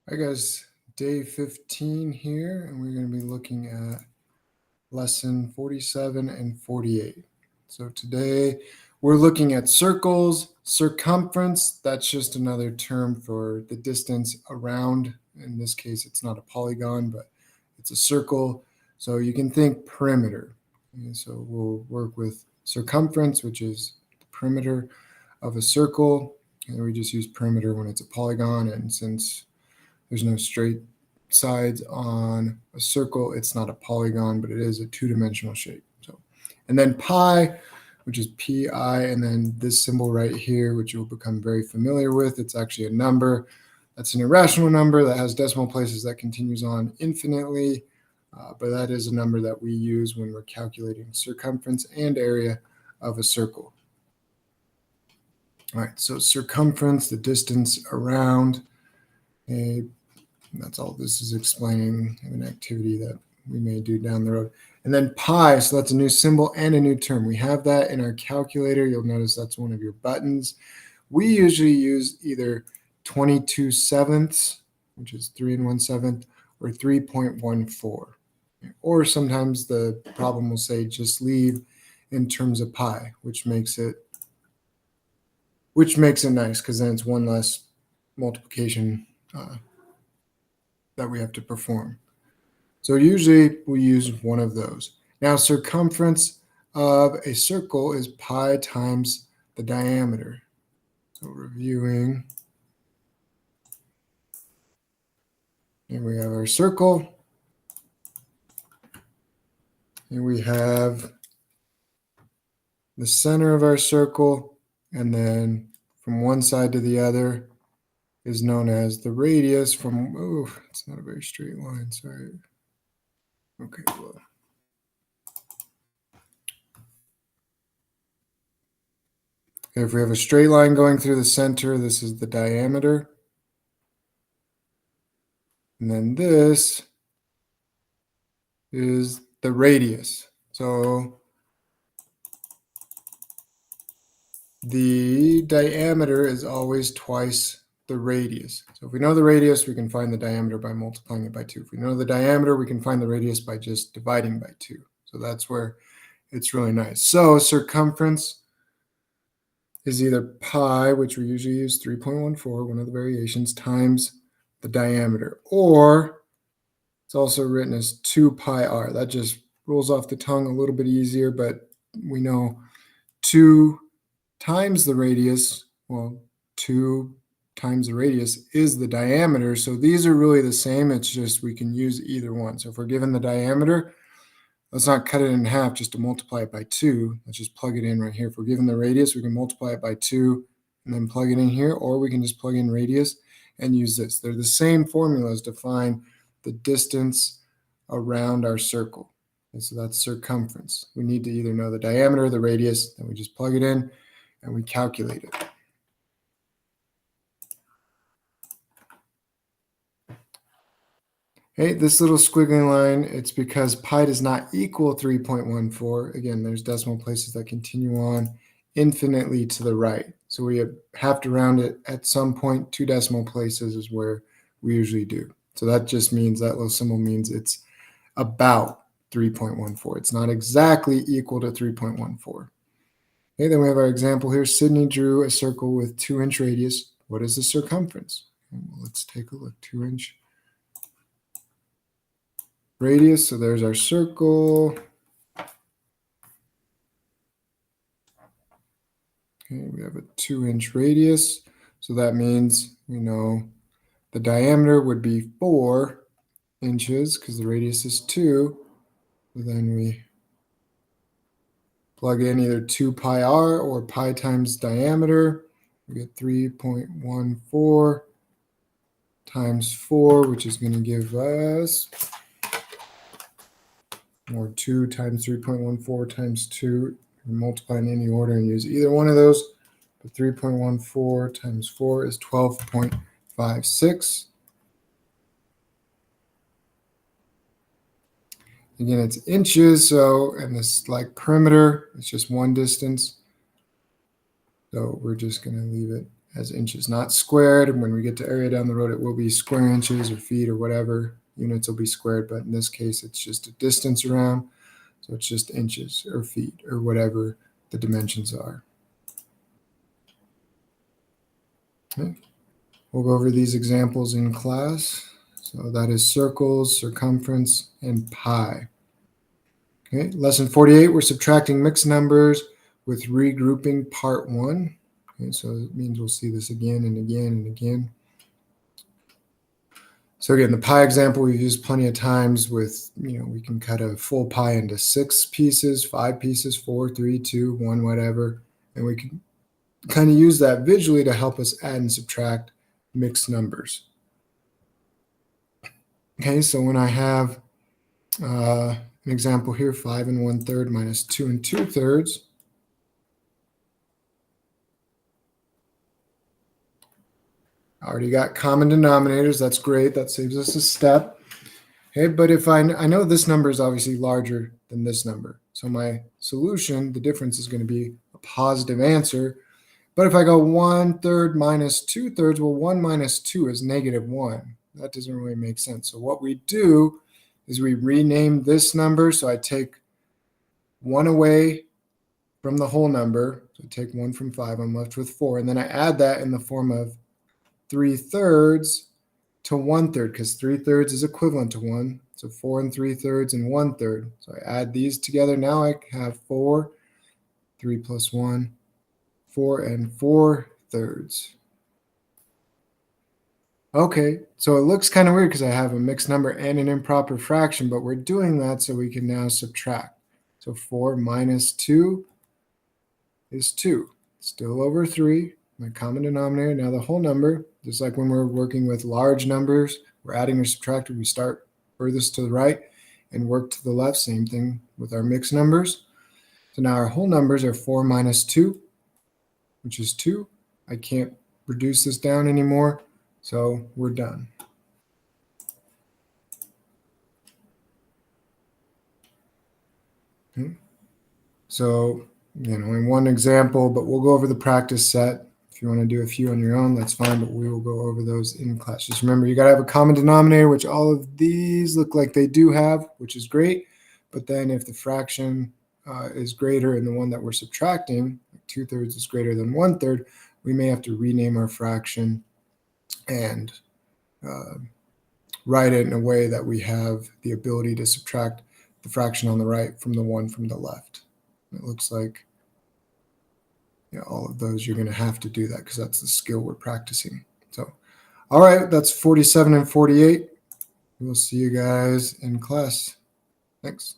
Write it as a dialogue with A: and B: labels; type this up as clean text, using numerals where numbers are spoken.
A: Hi guys, day 15 here, and we're going to be looking at lesson 47 and 48. So today we're looking at circles, circumference. That's just another term for the distance around. In this case, it's not a polygon, but it's a circle. So you can think perimeter. And so we'll work with circumference, which is the perimeter of a circle. And we just use perimeter when it's a polygon. And since there's no straight sides on a circle, it's not a polygon, but it is a two-dimensional shape. So, and then pi, which is pi, and then this symbol right here, which you'll become very familiar with. It's actually a number. That's an irrational number that has decimal places that continues on infinitely, but that is a number that we use when we're calculating circumference and area of a circle. All right, so circumference, the distance around a that's all this is explaining, an activity that we may do down the road. And then pi, so that's a new symbol and a new term. We have that in our calculator. You'll notice that's one of your buttons. We usually use either 22/7, which is 3 1/7, or 3.14. Or sometimes the problem will say just leave in terms of pi, which makes it nice because then it's one less multiplication that we have to perform. So usually we use one of those. Now circumference of a circle is pi times the diameter. So reviewing, here we have our circle. And we have the center of our circle, and then from one side to the other is known as the radius from, it's not a very straight line, sorry. Okay, well. If we have a straight line going through the center, this is the diameter. And then this is the radius. So the diameter is always twice the radius. So if we know the radius, we can find the diameter by multiplying it by 2. If we know the diameter, we can find the radius by just dividing by 2. So that's where it's really nice. So circumference is either pi, which we usually use 3.14, one of the variations, times the diameter, or it's also written as 2 pi r. That just rolls off the tongue a little bit easier, but we know 2 times the radius, well, 2 times the radius is the diameter. So these are really the same. It's just we can use either one. So if we're given the diameter, let's not cut it in half just to multiply it by 2. Let's just plug it in right here. If we're given the radius, we can multiply it by 2 and then plug it in here, or we can just plug in radius and use this. They're the same formulas to find the distance around our circle. And so that's circumference. We need to either know the diameter or the radius, then we just plug it in and we calculate it. Okay, this little squiggly line, it's because pi does not equal 3.14. Again, there's decimal places that continue on infinitely to the right. So we have to round it at some point. 2 decimal places is where we usually do. So that just means, that little symbol means it's about 3.14. It's not exactly equal to 3.14. Okay, then we have our example here. Sydney drew a circle with 2-inch radius. What is the circumference? Well, let's take a look. 2-inch radius. So there's our circle. Okay, we have a 2-inch radius. So that means we know the diameter would be 4 inches because the radius is 2. So then we plug in either 2 pi r or pi times diameter. We get 3.14 times 4, which is going to give us, or 2 times 3.14 times 2. Multiply in any order and use either one of those. But 3.14 times 4 is 12.56. Again, it's inches, so, and this like perimeter, it's just one distance. So we're just going to leave it as inches, not squared. And when we get to area down the road, it will be square inches or feet or whatever. Units will be squared, but in this case, it's just a distance around. So it's just inches or feet or whatever the dimensions are. Okay. We'll go over these examples in class. So that is circles, circumference, and pi. Okay, lesson 48, we're subtracting mixed numbers with regrouping part 1. Okay, so it means we'll see this again and again and again. So again, the pi example we've used plenty of times with, we can cut a full pi into 6 pieces, 5 pieces, 4, 3, 2, 1, whatever. And we can kind of use that visually to help us add and subtract mixed numbers. Okay, so when I have an example here, 5 1/3 minus 2 2/3. Already got common denominators. That's great. That saves us a step. Okay, but if I know this number is obviously larger than this number. So my solution, the difference is going to be a positive answer. But if I go 1/3 minus 2/3, well, 1 minus 2 is -1. That doesn't really make sense. So what we do is we rename this number. So I take 1 away from the whole number. So I take 1 from 5. I'm left with 4. And then I add that in the form of 3/3 to 1/3, because 3/3 is equivalent to 1. So 4 3/3 and 1/3. So I add these together. Now I have 4, 3 plus 1, 4 4/3. Okay, so it looks kind of weird because I have a mixed number and an improper fraction, but we're doing that so we can now subtract. So 4 minus 2 is 2. Still over 3, my common denominator. Now the whole number, just like when we're working with large numbers, we're adding or subtracting, we start furthest to the right and work to the left. Same thing with our mixed numbers. So now our whole numbers are 4 minus 2, which is 2. I can't reduce this down anymore, so we're done. Okay. So, in one example, but we'll go over the practice set. If you want to do a few on your own, that's fine, but we will go over those in class. Just remember, you got to have a common denominator, which all of these look like they do have, which is great. But then if the fraction is greater in the one that we're subtracting, 2/3 is greater than 1/3, we may have to rename our fraction and write it in a way that we have the ability to subtract the fraction on the right from the one from the left. It looks like all of those, you're going to have to do that because that's the skill we're practicing. So, all right, that's 47 and 48. We'll see you guys in class. Thanks.